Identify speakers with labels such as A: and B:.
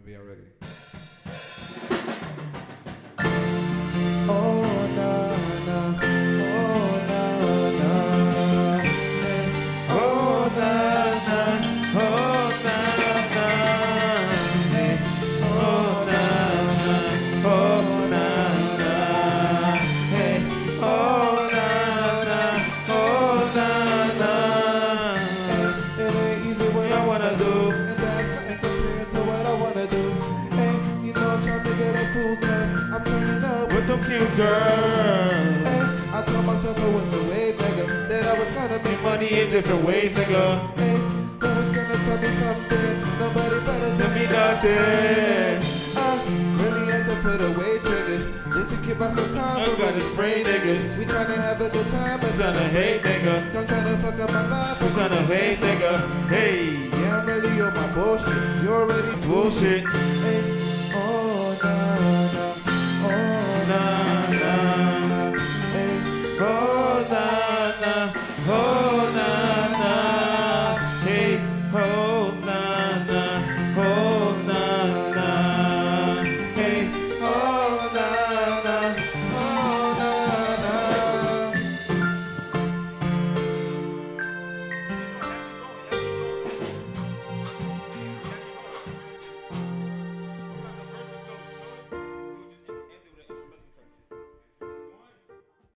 A: Whenever y'all ready.
B: Oh na na, oh na na, oh na na, oh na na, oh na na, oh na na, hey, oh na na, oh na na. It ain't easy what I wanna do, and that's nothing compared to what I wanna do. Hey, you know I'm trying to get a full cup. I'm turning up with some cute girl. Hey, I told myself I was a way nigga, that I was gonna make money in different ways, nigga. Hey, who was gonna tell me something? Nobody better tell me nothing. I really had to put away triggers just to keep myself calm. I'm gonna spray niggas. We tryna have a good time, but tryna hate nigga. Don't tryna fuck up my vibe, but tryna hate nigga. Hey, yeah, I'm ready on my bullshit. You already bullshit.